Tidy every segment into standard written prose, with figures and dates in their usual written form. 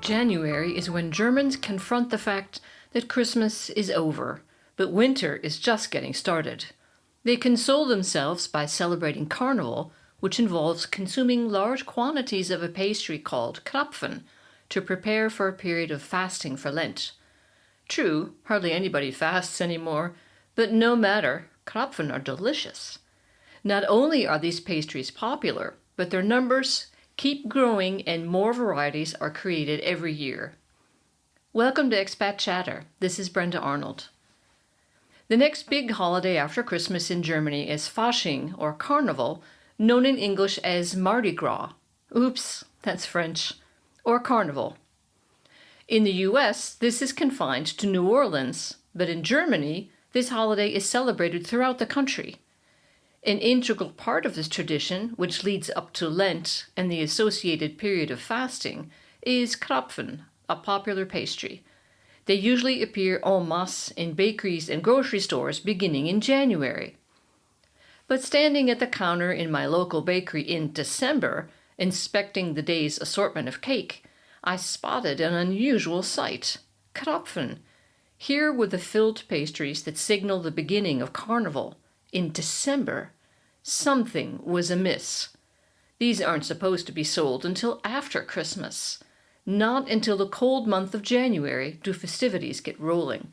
January is when Germans confront the fact that Christmas is over, but winter is just getting started. They console themselves by celebrating carnival, which involves consuming large quantities of a pastry called Krapfen to prepare for a period of fasting for Lent. True, hardly anybody fasts anymore, but no matter, Krapfen are delicious. Not only are these pastries popular, but their numbers keep growing and more varieties are created every year. Welcome to Expat Chatter. This is Brenda Arnold. The next big holiday after Christmas in Germany is Fasching, or Carnival, known in English as Mardi Gras. Oops, that's French. Or Carnival. In the US, this is confined to New Orleans, but in Germany, this holiday is celebrated throughout the country. An integral part of this tradition, which leads up to Lent and the associated period of fasting, is Krapfen, a popular pastry. They usually appear en masse in bakeries and grocery stores beginning in January. But standing at the counter in my local bakery in December, inspecting the day's assortment of cake, I spotted an unusual sight. Krapfen. Here were the filled pastries that signal the beginning of Carnival. In December, something was amiss. These aren't supposed to be sold until after Christmas. Not until the cold month of January do festivities get rolling.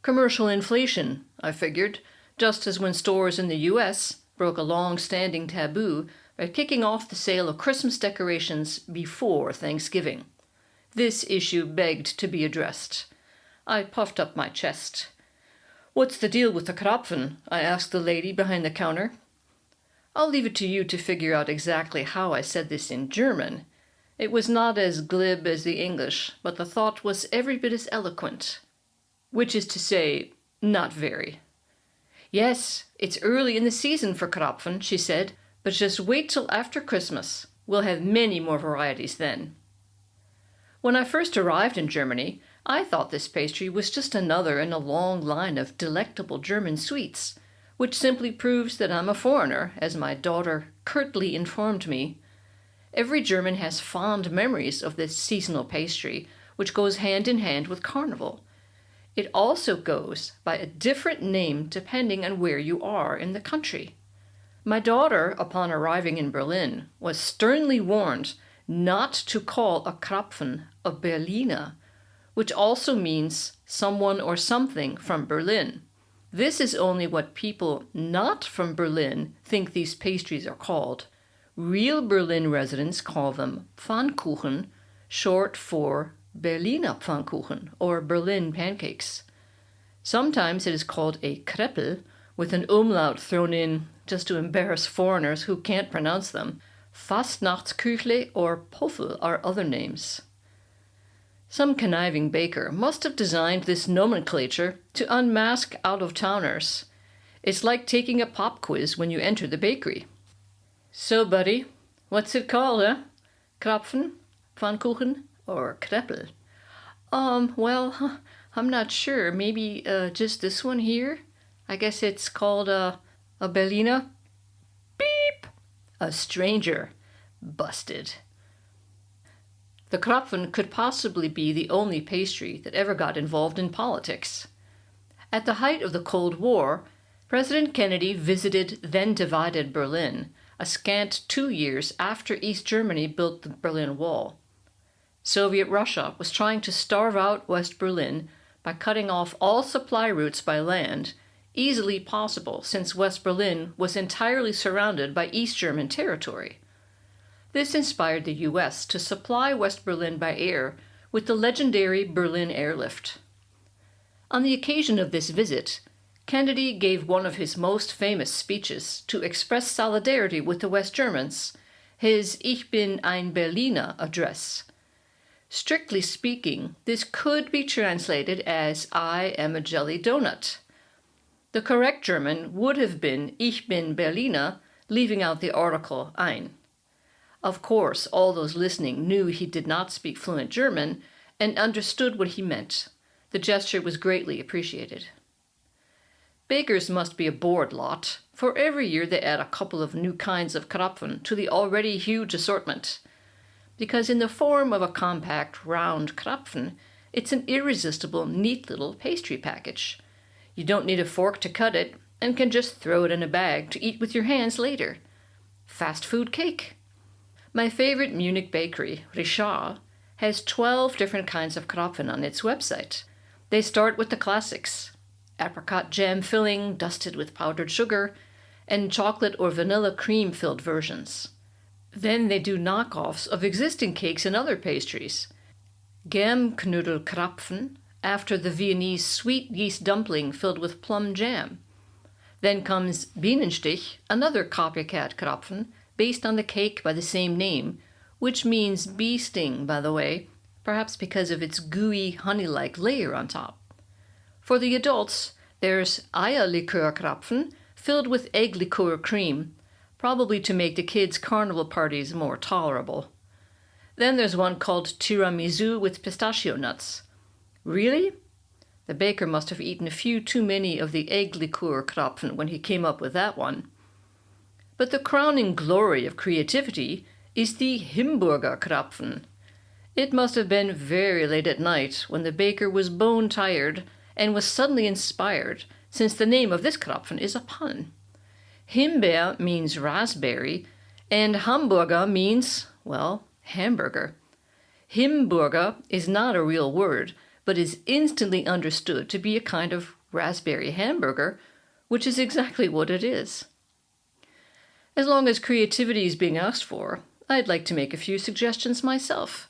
Commercial inflation, I figured, just as when stores in the US broke a long-standing taboo by kicking off the sale of Christmas decorations before Thanksgiving. This issue begged to be addressed. I puffed up my chest. "What's the deal with the Krapfen?" I asked the lady behind the counter. I'll leave it to you to figure out exactly how I said this in German. It was not as glib as the English, but the thought was every bit as eloquent. Which is to say, not very. "Yes, it's early in the season for Krapfen," she said, "but just wait till after Christmas. We'll have many more varieties then." When I first arrived in Germany, I thought this pastry was just another in a long line of delectable German sweets, which simply proves that I'm a foreigner, as my daughter curtly informed me. Every German has fond memories of this seasonal pastry, which goes hand in hand with Carnival. It also goes by a different name depending on where you are in the country. My daughter, upon arriving in Berlin, was sternly warned not to call a Krapfen a Berliner, which also means someone or something from Berlin. This is only what people not from Berlin think these pastries are called. Real Berlin residents call them Pfannkuchen, short for Berliner Pfannkuchen or Berlin pancakes. Sometimes it is called a Kreppel, with an umlaut thrown in just to embarrass foreigners who can't pronounce them. Fastnachtsküchle or Poffel are other names. Some conniving baker must have designed this nomenclature to unmask out-of-towners. It's like taking a pop quiz when you enter the bakery. "So, buddy, what's it called, eh? Krapfen, Pfannkuchen, or Kreppel?" Well, I'm not sure. Maybe just this one here? I guess it's called a Berliner." Beep! A stranger. Busted. The Krapfen could possibly be the only pastry that ever got involved in politics. At the height of the Cold War, President Kennedy visited then-divided Berlin, a scant 2 years after East Germany built the Berlin Wall. Soviet Russia was trying to starve out West Berlin by cutting off all supply routes by land, easily possible since West Berlin was entirely surrounded by East German territory. This inspired the US to supply West Berlin by air with the legendary Berlin Airlift. On the occasion of this visit, Kennedy gave one of his most famous speeches to express solidarity with the West Germans, his Ich bin ein Berliner address. Strictly speaking, this could be translated as "I am a jelly donut." The correct German would have been Ich bin Berliner, leaving out the article ein. Of course, all those listening knew he did not speak fluent German and understood what he meant. The gesture was greatly appreciated. Bakers must be a bored lot, for every year they add a couple of new kinds of Krapfen to the already huge assortment. because in the form of a compact, round Krapfen, it's an irresistible, neat little pastry package. You don't need a fork to cut it, and can just throw it in a bag to eat with your hands later. Fast food cake. My favorite Munich bakery, Richard, has 12 different kinds of Krapfen on its website. They start with the classics: apricot jam filling dusted with powdered sugar, and chocolate or vanilla cream-filled versions. Then they do knockoffs of existing cakes and other pastries. Germknödel-Krapfen, after the Viennese sweet yeast dumpling filled with plum jam. Then comes Bienenstich, another copycat Krapfen, based on the cake by the same name, which means bee sting, by the way, perhaps because of its gooey, honey-like layer on top. For the adults, there's Eierlikör-Krapfen, filled with egg liqueur cream, probably to make the kids' carnival parties more tolerable. Then there's one called tiramisu with pistachio nuts. Really? The baker must have eaten a few too many of the egg liqueur Krapfen when he came up with that one. But the crowning glory of creativity is the Himburger Krapfen. It must have been very late at night when the baker was bone-tired and was suddenly inspired, since the name of this Krapfen is a pun. Himbeer means raspberry, and Hamburger means, well, hamburger. Himburger is not a real word, but is instantly understood to be a kind of raspberry hamburger, which is exactly what it is. As long as creativity is being asked for, I'd like to make a few suggestions myself.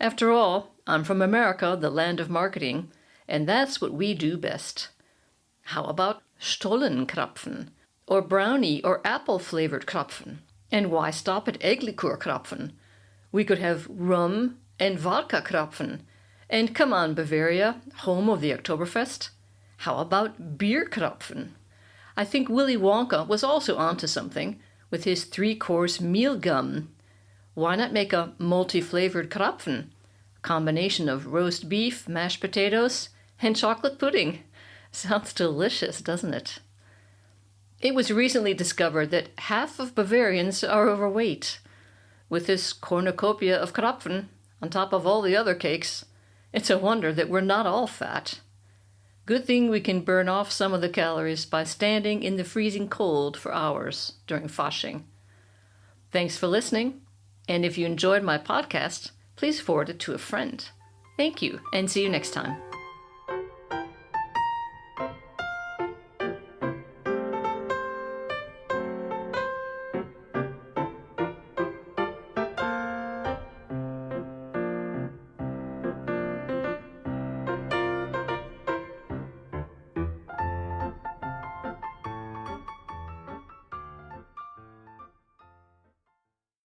After all, I'm from America, the land of marketing, and that's what we do best. How about Stollenkrapfen, or brownie or apple-flavored Krapfen? And why stop at egg liqueur Krapfen? We could have rum and vodka Krapfen. And come on, Bavaria, home of the Oktoberfest. How about beer Krapfen? I think Willy Wonka was also onto something with his 3-course meal gum. Why not make a multi-flavored Krapfen? A combination of roast beef, mashed potatoes, and chocolate pudding. Sounds delicious, doesn't it? It was recently discovered that half of Bavarians are overweight. With this cornucopia of Krapfen, on top of all the other cakes, it's a wonder that we're not all fat. Good thing we can burn off some of the calories by standing in the freezing cold for hours during Fasching. Thanks for listening, and if you enjoyed my podcast, please forward it to a friend. Thank you, and see you next time.